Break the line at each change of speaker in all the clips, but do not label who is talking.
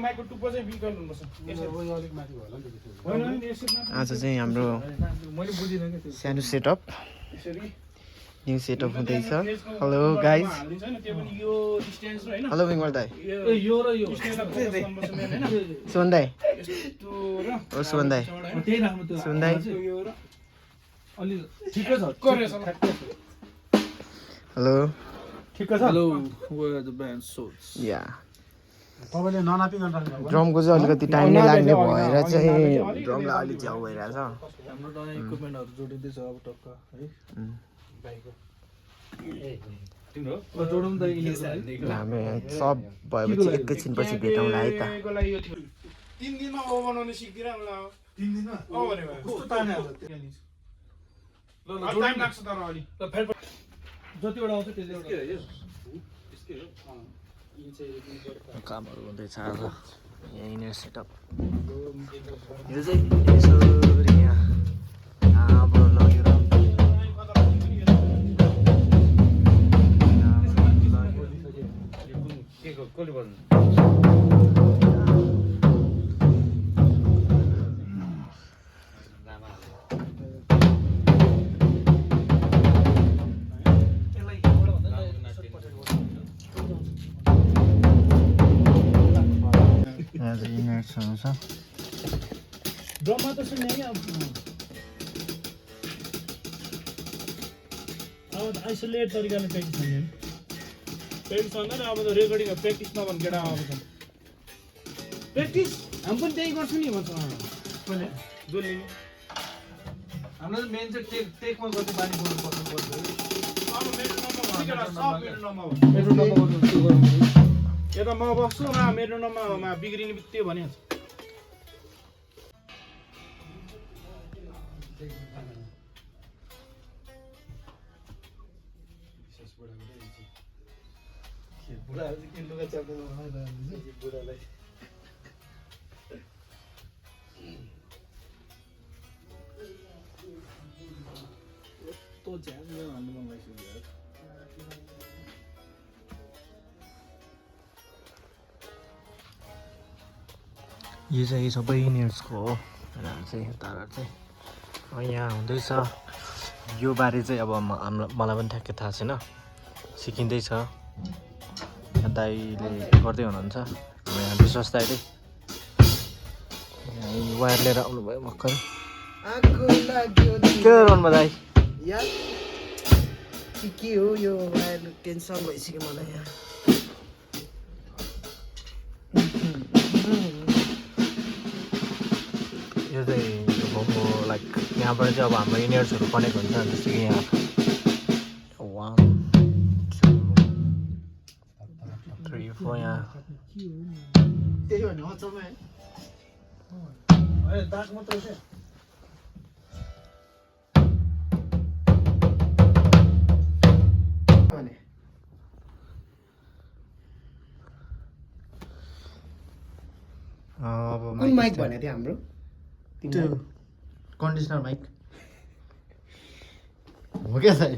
माइकको टुप्पो चाहिँ बिकल हुनुपर्छ
आज चाहिँ हाम्रो सानो सेटअप न्यू सेटअप हुँदैछ हेलो गाइज हेलो विमल दाइ सुमन दाइ ओ सुमन दाइ सुमन दाइ hello
Hello, where the band souls.
या
तपाईले ननापिकन राख्नु
ड्रमको चाहिँ अलिकति टाइम नै लाग्ने भएर चाहिँ ड्रमलाई अलि झ्याउ भइरहेछ
हाम्रो नयाँ इक्विपमेन्टहरु जोडिँदैछ अब टक्क है जोडौँ त
हामी सब भएपछि एकैछिनपछि भेटौँला है त
3 दिनमा ओ बनाउन सिक्दिराउँला
3 दिनमा
ओ भनेको
कस्तो ताने हाल्छ ल
टाइम लाग्छ तर अलि
जतिवटा आउँछ त्यसले
कामहरू हुँदैछ आज यहीँनिर सेटअप यो चाहिँ यसरी यहाँबाट लगेर
कसले बज्नु
ड्रममा त सुन्ने नि अब आइसोलेट तरिकाले प्र्याक्टिस गर्ने
प्र्याक्टिस भन्दा अब त रेकर्डिङ प्र्याक्टिस नभन् केटा अब
प्र्याक्टिस
हामी पनि त्यही गर्छु नि भन्छ
कसले
जसले
हामीलाई मेन चाहिँ टेकमा कति बानी गर्नुपर्छ
अब मेरो नम्बर सब मेरो नम्बर हो
मेरो नम्बर गर्नु के गर्नु
यता म बस्छु मेरो नम्बरमा बिग्रिने बित्तिकै भनिहाल्छु
बुढाहरु के लुगा च्याप्दैन बुढालाई यस्तो झ्याम भन्नु मन लागिसक्यो यार
यो चाहिँ सबै नेट्सको हो चाहिँ तारा चाहिँ यहाँ हुँदैछ यो बारे चाहिँ अब मलाई पनि ठ्याक्कै थाहा छैन सिकिँदैछ दाइले गर्दै हुनुहुन्छ यहाँ विश्वास दाइले वायर लिएर आउनुभयो भर्खर के गर्नु दाइ
के हो यो वायर टेन्सन भइसक्यो मलाई यहाँ
यो चाहिँ मोमो लाइक यहाँबाट चाहिँ अब हाम्रो इनियर्सहरू कनेक्ट हुन्छ जस्तो कि यहाँ 1 2 3 4 यहाँ
त्यही भने अचम्मै है दाग मात्र छ भने
अब
कुन माइक भने थियो हाम्रो
त्यो कन्डिसनर माइक हो क्या दाइ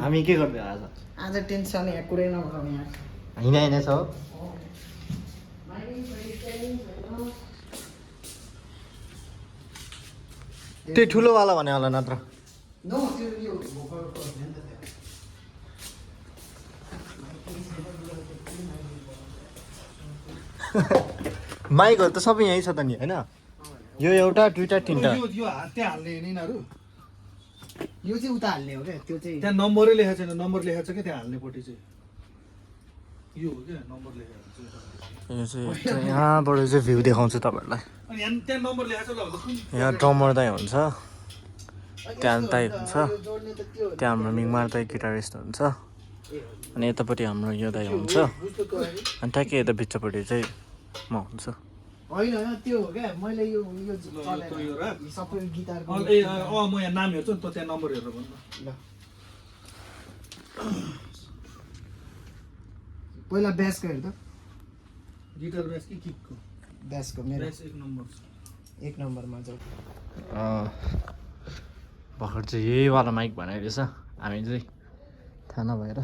हामी के गर्दै आज
आज टेन्सन यहाँ कुरै नगरौँ यहाँ
होइन छ त्यो ठुलोवाला भने होला नत्र
नो त्यो यो भोकलको होइन नि त
माइकहरू त सबै यहीँ छ त नि होइन यो एउटा दुईवटा तिनवटा
यो त्यहाँ हाल्ने यिनीहरू
यो चाहिँ उता हाल्ने हो क्या त्यो चाहिँ
त्यहाँ नम्बरै लेखेको छैन नम्बर लेखेको छ क्या त्यहाँ हाल्नेपट्टि चाहिँ यो हो क्या नम्बर लेखेको छ
यो चाहिँ यहाँबाट चाहिँ भ्यू देखाउँछु तपाईँहरूलाई
अनि त्यहाँ नम्बर लेखेको छ ल कुन
यहाँ ड्रमर दाइ हुन्छ त्यहाँ दाइ हुन्छ त्यहाँ हाम्रो मिङमार दाइ गिटारिस्ट हुन्छ अनि यतापट्टि हाम्रो यो दाइ हुन्छ अनि ट्याक्कै यता भित्रपट्टि चाहिँ म हुन्छु
होइन होइन त्यो हो क्या मैले यो सबै गिटारको
म यहाँ नाम हेर्छु नि त त्यहाँ नम्बर हेरेर भन्नु
ल पहिला ब्यासको हेर त
गिटार बेस कि किकको
ब्यासको मेरो
बेस 1 नम्बर
एक नम्बरमा जाऊ
भर्खर चाहिँ यहीवाला माइक भनेको रहेछ हामी चाहिँ थाहा नभएर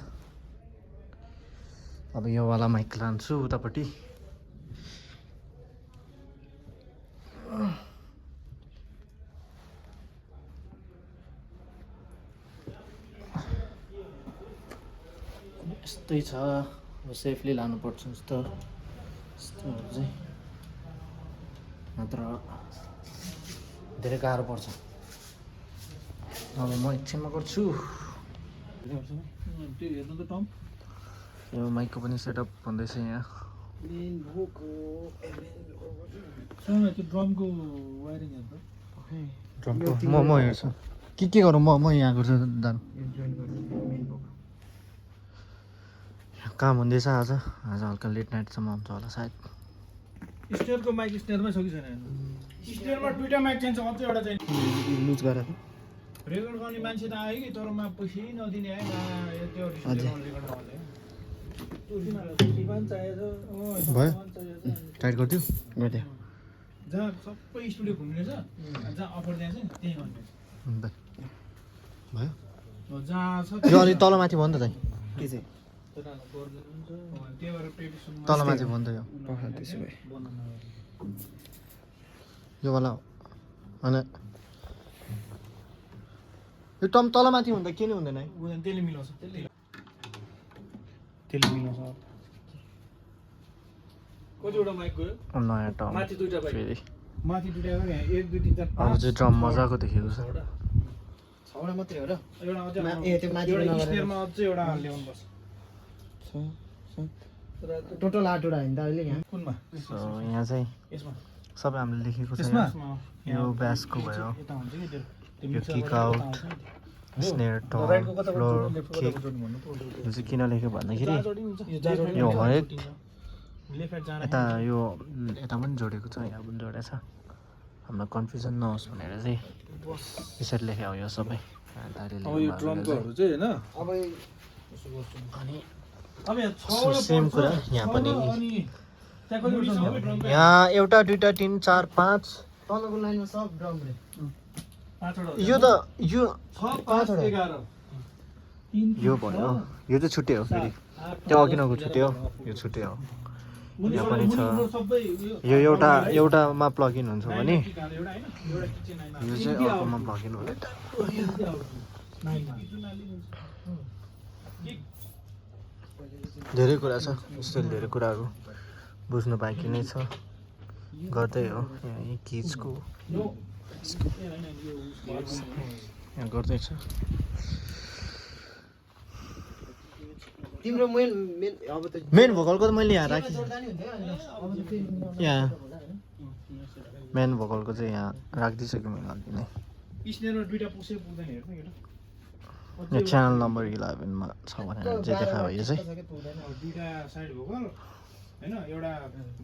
अब योवाला माइक लान्छु उतापट्टि यस्तै छ अब सेफली लानुपर्छ जस्तो यस्तोहरू चाहिँ नत्र धेरै गाह्रो पर्छ अब म एकछिनमा गर्छु
त्यो हेर्नु त टम
यो माइकको पनि सेटअप हुँदैछ यहाँ
सुन त्यो ड्रमको वायरिङ हेर्नु
ड्रमको म हेर्छु के गरौँ म यहाँ गर्छु जानु काम हुँदैछ आज हल्का लेट नाइटसम्म हुन्छ होला सायद
स्टेयरको माइक स्टेयरमै छ कि छैन
स्टेयरमा दुईटा माइक चाहिन्छ अझै एउटा चाहिन्छ
लुज गरेर
रेकर्ड गर्ने मान्छे त आयो कि तर पैसै नदिने आयो त्यो रेकर्ड
भयो टाइट गरिदियो गरिदियो
जहाँ सबै स्टुडियो घुम्ने छ जहाँ अफर दिएछ त्यही गर्ने
भयो
जहाँ छ
यो अलिक तलमाथि भयो नि त चाहिँ
के चाहिँ
त्यही भएर प्रेडिसन
तलमाथि भयो नि त यो
त्यसो भए
योवाला होइन यो टम तलमाथि हुँदा के नै हुँदैन है
त्यसले मिलाउँछ त्यसले मिलाउँछ कतिवटा माइक गयो
नयाँ टम
माथि दुईटा बाइक
फेरि
माथि दुईटा गयो यहाँ 1 2 3 4
अब चाहिँ ड्रम मजाको देखेको छ
छवटा मात्रै हो र
एउटा अझै
ए त्यो माथि
एउटा
नगरेर।
स्टेयरमा अझै एउटा ल्याउनु पर्छ
टोटल 8 वटा होइन त अहिले यहाँ
कुनमा
सो यहाँ चाहिँ
यसमा
सबै हामीले लेखेको छ
यसमा?
यहाँ। यो ब्यासको भयो
यता हुन्छ कि त्यो
यो
मिक्सरबाट
किक
यता
आउट
आउँछ नि।
स्नेयर टम
राइटको कताबाट
फ्लोर
जोड्नु, लेफ्टको
किक
कताबाट जोड्नु भन्नु त।
यो चाहिँ किन लेख्यो भन्दाखेरि
जहाँ जोडिन्छ,
यो हरेक
लेफ्ट राइट जाँदा
यता यो यता पनि जोडेको छ यहाँ पनि जोडेको छ हामीलाई कन्फ्युजन नहोस् भनेर चाहिँ यसरी लेखेको हो यो सबै
अब यो ड्रमकोहरू चाहिँ होइन
अब
अनि
अब यहाँ
सेम कुरा यहाँ पनि
अनि त्यहाँ कति सबै ड्रमको
यहाँ एउटा दुईटा तिन चार पाँच
तलको लाइनमा सब ड्रम रे
यो त यो
6 5 11
यो भयो यो चाहिँ छुट्टै हो फेरि त्यो अघिनको छुट्टै हो यो छुट्टै हो यहाँ पनि छ
सबै
यो एउटामा प्लगइन हुन्छ भने
एउटा हैन एउटा किचन हैन
यो चाहिँ अर्कोमा प्लगइन हुने धेरै कुरा छ यस्तो धेरै कुराहरू बुझ्नु बाँकी नै छ गर्दै हो यहाँ किजको यहाँ गर्दैछ
तिम्रो मेन अब त
मेन भोकलको त मैले यहाँ राखेँ
जोड्दा नि हुन्थ्यो हैन अब त फेरि
यहाँ मेन भोकलको चाहिँ यहाँ राखिदिइसक्यो मैले अघि नै
स्नेरमा दुईटा पुग्छ पुग्दैन हेर्नु हेर्नु
यो च्यानल नम्बर 11मा छ भनेर जे देखायो यो चाहिँ
दुईटा साइड भोकल हैन एउटा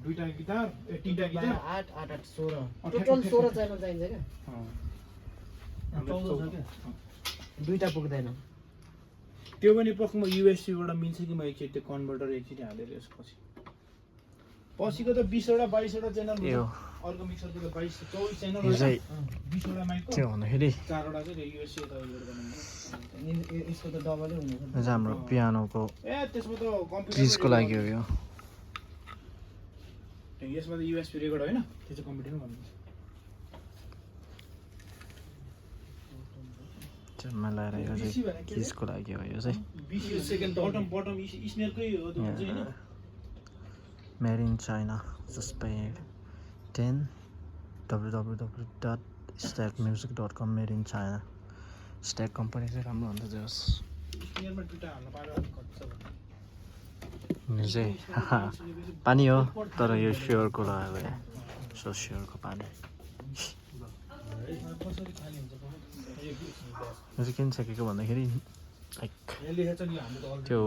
दुईटा गिटार तीनटा गिटार
8 8 8 16 टोटल 16 च्यानल चाहिन्छ क्या दुईटा पुग्दैन
त्यो पनि पक्कमा युएससी बाट मिल्छ कि म एकचोटि त्यो कन्भर्टर एकचोटि हालेर यसपछि पछिको त 20 वटा 22 वटा च्यानल
यो
अर्को मिक्सरको त 22 24 च्यानल
यो चाहिँ
20 वटा माइक
के भन्दाखेरि
4 वटा चाहिँ युएससी त युज गर्नु
यसको त डबलै हुने
यो चाहिँ हाम्रो पियानोको
ए त्यसमा त कम्प्युटर
किजको लागि हो यो
यसमा त युएसबी रेकर्ड हैन त्यो चाहिँ कम्प्युटर भन्नुहुन्छ
च्यानमा लगाएर यो चाहिँ किजको लागि हो यो चाहिँ
20 सेकेन्ड बटम स्नेयरकै हो त्यो चाहिँ हैन
मेड इन चाइना सस्पेड 10 www.stackmusic.com made in China Stack company चाहिँ राम्रो हुन्छ जस
स्नेयरमा दुईटा हाल्न पाएर अलिक खर्च छ
यो चाहिँ पानी हो तर यो स्योरको लगाएको यहाँ सो स्योरको पानी
कसरी खाली हुन्छ
यो चाहिँ किन सकेको भन्दाखेरि लाइक
यहाँ लेखेछ नि हाम्रो त
त्यो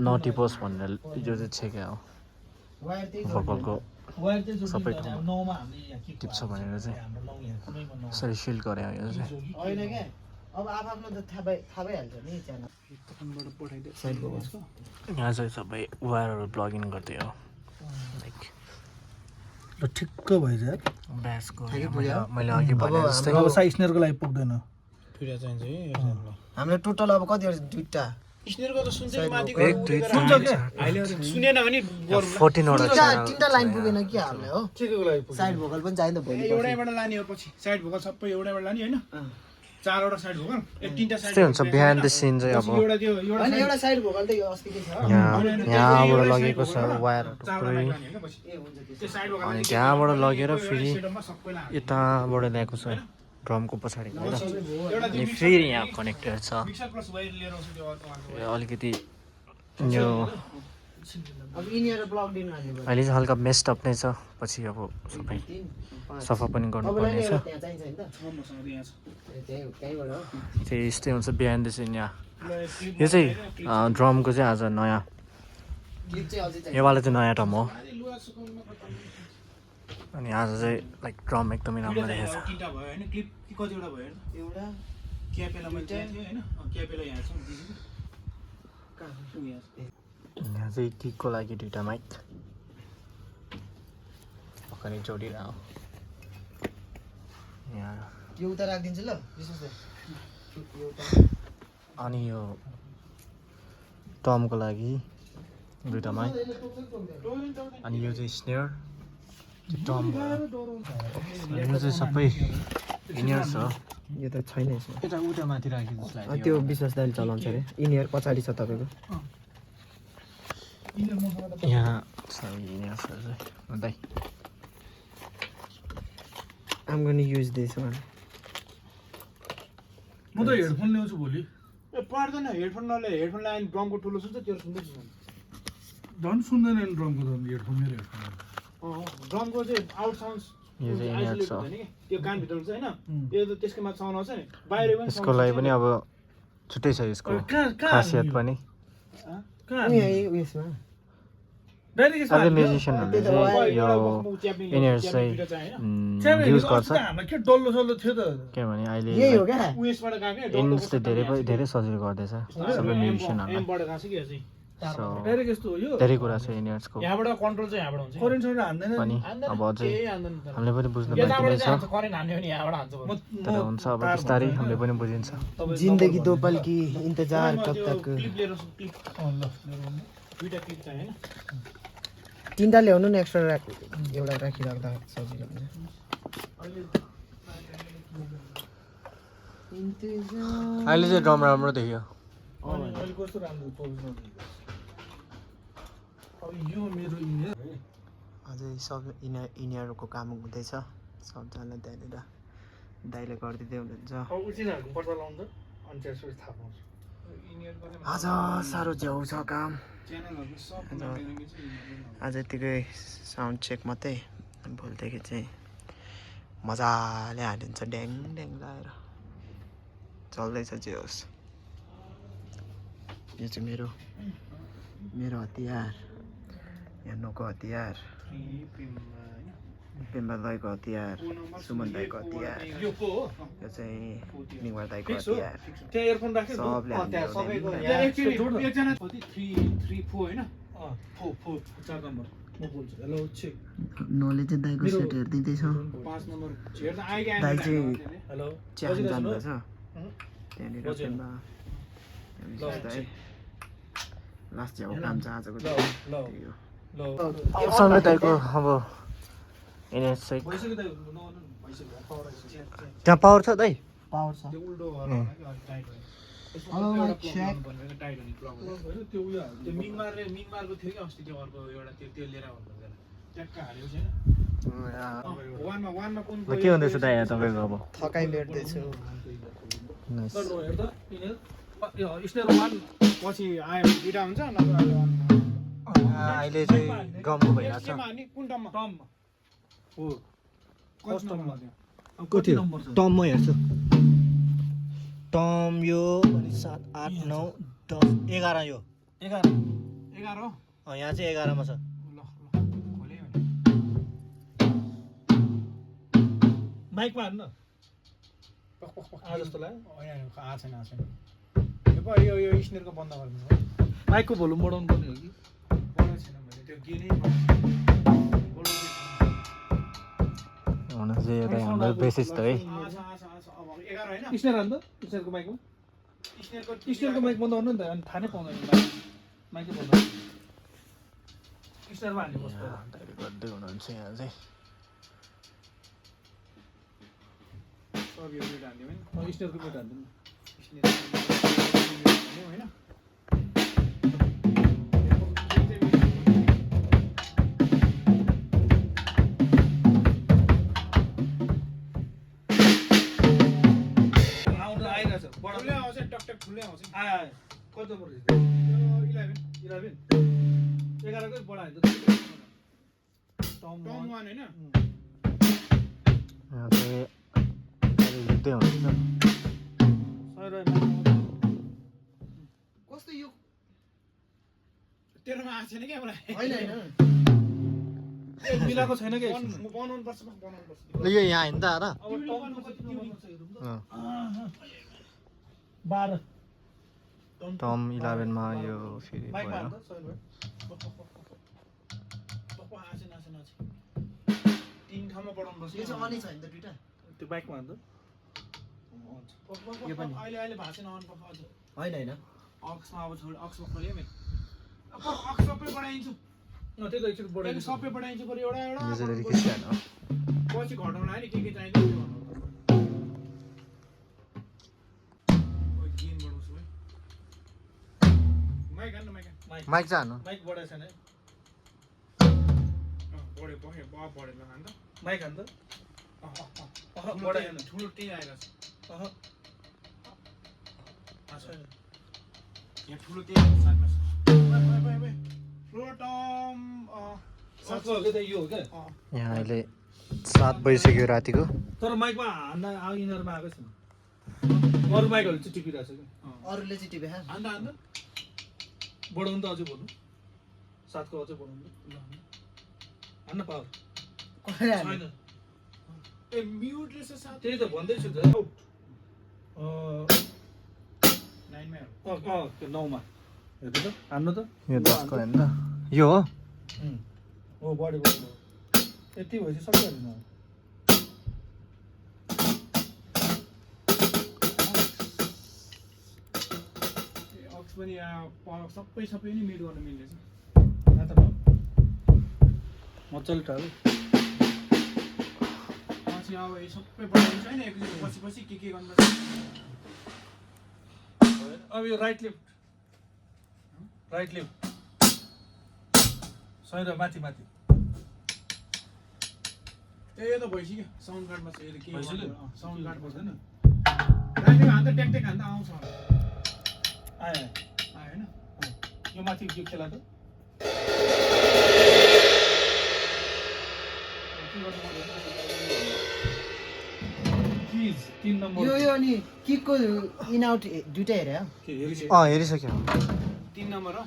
नटिपोस भनेर यो चाहिँ छेक्या हो
वायर त्यही
भोकलको
वायर चाहिँ
सबै
जोडिन्छ
ठाउँमा
नौमा हामीले यहाँ के
टिप्छ भनेर चाहिँ
हाम्रो नौ यहाँ कुनैमा नौ
यसरी सिल्ड गरे हो यो चाहिँ
होइन क्या अब आफ्नो त थाहा भइहाल्छ नि च्यानल
फोनबाट पठाइदियो
साइडको बसको
यहाँ चाहिँ सबै वायरहरू प्लग इन गर्दै हो लाइक
ल ठिक्क भइज यार
ब्यासको
ठ्याक्कै
मैले
पुग्यो।
मैले अघि भने जस्तै
अब साइड स्नेयरको लागि पुग्दैन
दुईटा चाहिन्छ है एयरसेललाई
हामीले टोटल अब कतिवटा दुईटा
स्नेयरको त सुन्छ कि माथि
एक दुई तिन
सुनेन भने गरौँ
14 वटा च्यानल
तिनटा लाइन पुगेन कि हामीले हो
के को लागि पुग्यो?
साइड भोकल पनि चाहिन्छ भोलि
एउटैबाट लाने हो पछि साइड भोकल सबै एउटैबाट लाने होइन 4वटा साइड भोकल तिनटा साइड
त्यस्तै हुन्छ बिहाइन्ड द सिन चाहिँ अब
एउटा त्यो एउटा
होइन एउटा साइड भोकल त यो अस्तिकै छ
यहाँबाट लगेको छ वायरहरू पुरै
ए हुन्छ
त्यो साइड भोकल
अनि त्यहाँबाट लगेर फेरि
सेटअपमा सबै लाने
यताबाट ल्याएको छ ड्रमको पछाडि गएर अनि फेरि यहाँ कनेक्टेड छ
मिक्सर प्लस वायर लिएर आउँछु त्यो अर्को
यो अलिकति यो
अब यिनीहरू ब्लक दिन हाल्नु पर्यो
अहिले चाहिँ हल्का मेस्ड अप नै छ पछि अब सबै
3 5
सफा पनि गर्नुपर्ने छ
त्यहाँ चाहिन्छ नि त
मसँग यहाँ छ
त्यहीबाट हो
त्यही यस्तै हुन्छ बिहाइन्ड द सिन यहाँ यो चाहिँ ड्रमको चाहिँ आज नयाँ
क्लिप चाहिँ अझै चाहिन्छ
योवाला चाहिँ नयाँ ड्रम हो
लुगा सुकाउनुमा कता
अनि आज चाहिँ लाइक ड्रम एकदमै राम्रो
दुईटा
देखेको छ
तिनटा भयो होइन क्लिप कि कतिवटा भयो होइन
एउटा
क्यापेलामा त्यहाँ थियो होइन क्यापेला यहाँ छ यहाँ छ।
यहाँ चाहिँ किकको लागि दुईटा माइक भर्खरै जोडिरह यहाँ
यो उता राखिदिन्छु ल विशेष यो उता
अनि यो टमको लागि दुईटा माइक अनि यो चाहिँ स्नेयर टम यो चाहिँ सबै इनियर छ
यो त छैन यसमा
यता उता माथि राखिदिनु जस्तो लाग्यो
त्यो विश्वास दाइले चलाउँछ अरे इनियर पछाडि छ तपाईँको
यहाँ सबै इनियर छ दाइ
I'm going to use this one.
म त हेडफोन ल्याउँछु भोलि
ए पर्दैन हेडफोन नले हेडफोन लगायो ड्रमको ठुलो सुन्छ त्यो सुन्दैछु
झन् सुन्दैन नि ड्रमको त हेडफोन मेरो हेडफोन
ड्रमको चाहिँ आउट साउन्ड
यो चाहिँ इनियर छ
त्यो कानभित्र हुन्छ होइन यो त त्यसको माथि साउन्ड आउँछ नि बाहिर पनि
यसको लागि पनि अब छुट्टै छ यसको खासियत पनि
उयसमा
डाइरेक्ट
अझै म्युजिसियनहरूले चाहिँ यो इनियर चाहिँ युज गर्छ
हामीलाई के डल्लो सल्लो थियो त
किनभने अहिले
यही हो क्या
उयसबाट गएको क्या
इन्स चाहिँ धेरै सजिलो गर्दैछ सबै म्युजिसियनहरूलाई
एमबाट गएको छ कि यो चाहिँ
सो
डाइरेक्ट यस्तो हो यो
धेरै कुरा छ इनियर्सको
यहाँबाट कन्ट्रोल चाहिँ यहाँबाट हुन्छ
करेन्टसँग हान्दैन नि।
पनि अब अझै
केही हान्दैन तर।
हामीले पनि बुझ्नु बाँकी
यताबाट
नै छ
चाहिँ हान्छ करेन्ट हान्यो भने यहाँबाट हान्छ बरु।
तर हुन्छ अब बिस्तारै हामीले पनि बुझिन्छ
जिन्दगी दो पल की इंतजार कब
त्यो
तक
क्लिप लिएर आउँछु, क्लिप दुईटा क्लिप चाहियो होइन
तिनटा ल्याउनु नि एक्स्ट्रा एउटा राखिराख्दा सजिलो हुन्छ
अहिले चाहिँ ड्रम राम्रो देखियो
अहिले कस्तो राम्रो प्रोफेसनल अब यो मेरो इन्जिनियर
अझै सब इनियरको काम हुँदैछ सबजना त्यहाँनिर दाइले गरिदिँदै हुनुहुन्छ
अब उसिनहरूको पर्दा लाउँछ अनि त्यसपछि थाहा पाउँछ
आज साह्रो झ्याउ छ काम
च्यानलहरू सब
आज यतिकै साउन्ड चेक मात्रै भोलिदेखि चाहिँ मजाले हालिन्छ ड्याङ ड्याङ लगाएर चल्दैछ जे होस् यो चाहिँ मेरो हतियार यहाँ नोको हतियार पेम्बा दाईको हतियार सुमन दाईको हतियार
यो को हो
यो चाहिँ निवार दाईको हतियार
त्यहाँ इयरफोन राख्यो
सबले
सबैको
हामीले
यहाँ एक्चुअली एकजना कति 3 4 होइन
4 4 नम्बर म बोल्छु हेलो चेक
नोले चाहिँ दाईको सेट हेरिदिँदैछ
5 नम्बर छेड त आइगा
दाई चाहिँ
हेलो
चिया खान जानुभएछ त्यहाँनिर पेम्बा दाई लास्ट झ्याउ काम छ आजको
ल
त्यही हो
ल
सबै दाइको अब इनियर चाहिँ
भइसक्यो त भइसक्यो पावर
त्यहाँ पावर छ दाइ
पावर छ
त्यो उल्टो होला टाइट टाइट हुने प्लग
त्यो उयो
त्यो मिङमारको थियो कि अस्ति त्यो अर्को एउटा त्यो लिएर आउनु ट्याक्क हालेको छैन वानमा कुन
के हुँदैछ दाइ यहाँ तपाईँको अब
थकाइ मेट्दैछु
Nice.
हेर्दा इन्जिनियर यो स्नेयर 1
पछि आयो दुईटा हुन्छ नभए
अहिले चाहिँ ड्रमको भइरहेको छ
केमा हान्ने कुन टममा
टम
हो कति नम्बर थियो
कति नम्बर छ
टम म हेर्छु टम यो 7 8 9 10 11 यो
11
11 हो
यहाँ चाहिँ 11 मा छ
ल खोले
माइकमा हान्न
पक पक पक
आ जस्तो लाग्यो
होइन छैन यो पो यो स्नेयरको बन्द गरिदिनु हो
माइकको भोल्युम बढाउनु पर्ने हो कि
बढाएको छैन मैले त्यो गेनै
हुन चाहिँ यो दाइ हाम्रो बेसिस त है
आछ अब 11 होइन
स्नेयर हाल्नु त स्नेयरको माइकमा स्नेयरको माइक बन्द गर्नु नि त अनि थाहा नै पाउँदैन माइकै बन्द स्नेयरमा हाल्ने कस्तो
दाइले गर्दै हुनुहुन्छ यहाँ चाहिँ
सब यो मिट हाल्ने होइन
स्नेयरको मिट हाल्नु
होइन
आउनु आइरहेछ बडा
खुल्लै आउँछ टकटक खुल्लै आउँछ
आयो आयो कति नम्बर रहेछ
11
11 11 कै बडा हाल्छ टम
टम 1 होइन
यहाँ चाहिँ दाइले लेख्दै हुनुहुन्छ
कस्तो यो
तेरोमा आएको छैन क्या मलाई
होइन होइन
मिलाएको छैन क्या
बनाउनु पर्छ बनाउनु पर्छ
ल यो यहाँ होइन त आएर
अब टमको कति नम्बर छ हेरौँ त
अँ।
12
टम 11 मा यो फेरि
माइकमा
भयो
हाल्नु त सही भयो
पप्पा आछे नाचे नाचे तीन ठाउँमा पढाउनु पर्छ
यो चाहिँ अनै छ नि त दुइटा
त्यो बाइकमा हाल्नु
यो पनि अहिले भएको छैन अन पख अझ
होइन होइन
अक्समा अब छोड अक्समा खोल्यो नि अक्स सबै बढाइदिन्छु
त्यही त एकचोटि बढाइदिनु
सबै बढाइदिन्छु बरु एउटा
यो
एउटा
चाहिँ रिक्वेस्ट होइन
पछि घटाउनु आयो नि के चाहिन्छ त्यो भन्नु गेम बढाउँछु है माइक हान्नु माइक हान्नु
माइक चाहिँ हान्नु
माइक बढाएको छैन है
बढ्यो बढ्यो बढेन हान त
माइक हाल्नु त
बढाएन ठुलो टी आइरहेछ यहाँ ठुलो टी साथमा ठुलो टम
साथको हो क्या यो हो क्या
यहाँ अहिले 7 बजिसक्यो रातिको
तर माइकमा हान्न यिनीहरूमा आएको छैन अरू माइकहरू चाहिँ टिपिरहेको छ क्या
अरूले चाहिँ टिपे
हान्दा हान्दा
बढाउनु त अझै बढ्नु 7 को अझै बढाउनु हान्न पावर छैन
ए म्युट रहेछ साथ
त्यही त भन्दैछु त
9 मा
त्यो 9 मा हेर्नु त हान्नु त
यो 10 को होइन त यो हो
हो बढी बढी यति भएपछि सक्दैन
अक्स पनि सबै सबै नै म्युट गर्न मिल्दैछ
त मजाले टाल्यो
पछि अब यो सबै बढाइदिन्छ होइन एकचोटि पछि पछि के गर्नु
अब यो राइट लेफ्ट सही र माथि माथि
ए यो त भइसक्यो साउन्ड कार्डमा छ यसले के
भइसक्यो?
साउन्ड कार्ड पर्दैन राइट हान्दा ट्याक हान्दा आउँछ
आयो
आयो होइन
यो माथि यो खेला त किज 3 नम्बर
यो अनि किकको इन आउट दुइटा हेरे
के हेरिसक्यो
अँ हेरिसक्यो
3 नम्बर हो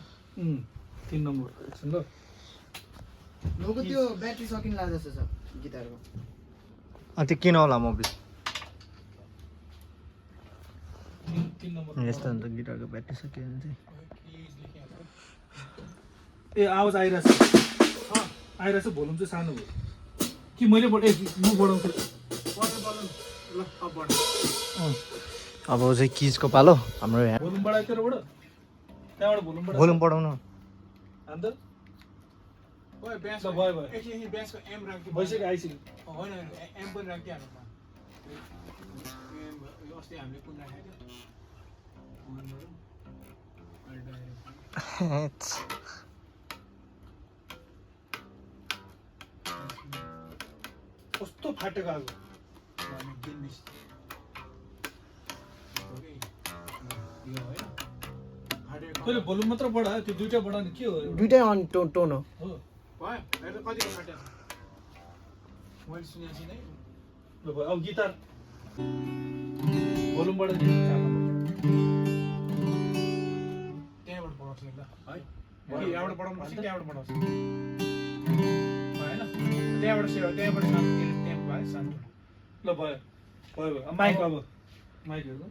3 नम्बर एकछिन ल
लोगो त्यो ब्याट्री सकिन लाग्छ जस्तो छ गिटारको
त्यो किन होला मोबिल
3 नम्बर
यस्तो हुन्छ गिटारको ब्याट्री सकियो भने चाहिँ
ए आवाज आइरहेछ भोल्युम चाहिँ सानो भयो कि मैले बढे म बढाउँछु
ल अब बढ
अब चाहिँ किजको पालो हाम्रो यहाँ
भोल्युम बढायो तेरोबाट त्यहाँबाट भोल्युम बढायो
भोल्युम बढाउनु
अन्त
ओए ब्यास
ल भयो भयो
एकछिन ब्यासको एम राख्दै
भइसक्यो आइसक्यो
होइन एम पनि राखिदिइहाल्नु अस्ति हामीले कुन राखेको थियो
कस्तो फाटेको आगो तैँले भोल्युम मात्र बढायो त्यो दुइटा बढाउने के हो
दुइटै अन टोन हो
हो
भयो हेर्नु कतिको फाट्यो मैले सुनेको छैन है
ल भयो अब गिटार भोल्युम बढाइदिनु
त्यहाँबाट बढाउँछ ल है यहाँबाट बढाउनु पर्छ त्यहाँबाट बढाउँछ होइन त्यहाँबाट सेवा त्यहाँबाट शान्ति त्यहाँ भयो शान्ति
ल भयो भयो भयो माइक अब माइक हेर्नु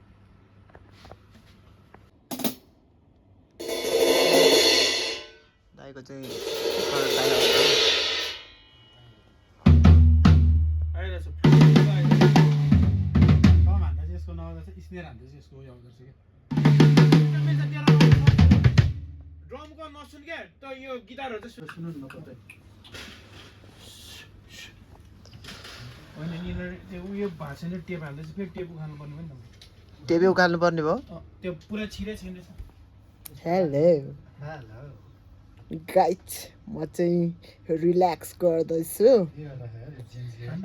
दाइको चाहिँ
आइरहेछ
कम हान्दा चाहिँ यसको
हान्दैछ यसको यो गर्छ कि
ड्रमको नसुन क्या त यो गिटारहरू चाहिँ सुन्नु न कतै होइन यिनीहरू त्यो उयो भएको छैन टेप हाल्दैछ फेरि टेप उखाल्नु पर्ने पनि त
टेपे उकाल्नु पर्ने भयो
त्यो पुरा छिरै छैन रहेछ
हेलो गाइज म चाहिँ रिल्याक्स गर्दैछु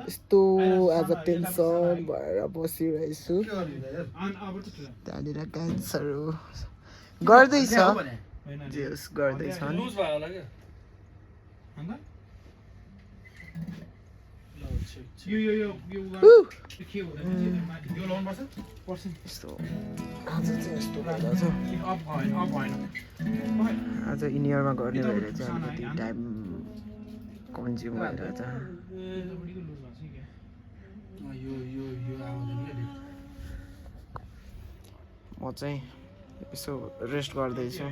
यस्तो आज टेन्सन भएर बसिरहेछु त्यहाँनिर गाइजहरू गर्दैछ जे होस् गर्दैछन्
लुज भयो होला क्या
अन्त यो यो यो यो के हुँदैन माथि यो लाउनु पर्छ
यस्तो आज चाहिँ यस्तो भइरहेछ
अफ भएन
आज इनियरमा गर्ने भएर चाहिँ अलिकति टाइम कन्ज्युम भइरहेछ
यतापट्टिको लुज भएको छ क्या
यो यो यो आउँदैन क्या
म चाहिँ यसो रेस्ट गर्दैछु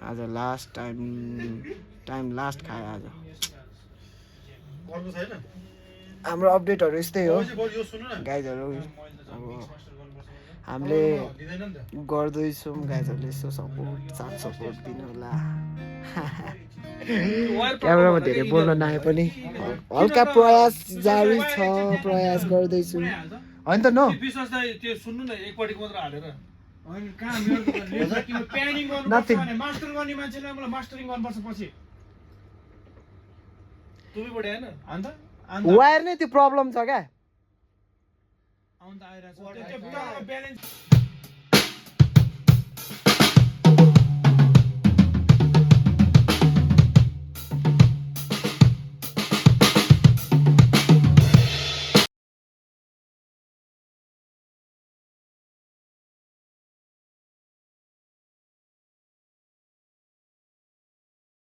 आज लास्ट टाइम लास्ट खाएँ आज
गर्नु छैन
हाम्रो अपडेटहरू यस्तै हो
यो सुन्नु न
गाइजहरू अब हामीले
लिँदैन नि त
गर्दैछौँ गाइजहरूले यसो साथ सपोर्ट दिनु होला क्यामेरामा धेरै बोल्न नआए पनि हल्का प्रयास जारी छ प्रयास गर्दैछु होइन त न
विश्वास त्यो सुन्नु न एकपट्टिको मात्र हालेर
होइन कहाँ मेरो प्यानिङ गर्नुपर्छ भने मास्टर गर्ने मान्छेले मलाई मास्टरिङ गर्नुपर्छ पछि
तुमीबाट होइन
अन्त
वायर नै त्यो प्रब्लम छ क्या
आउनु त आइरहेको छ त्यो ब्यालेन्स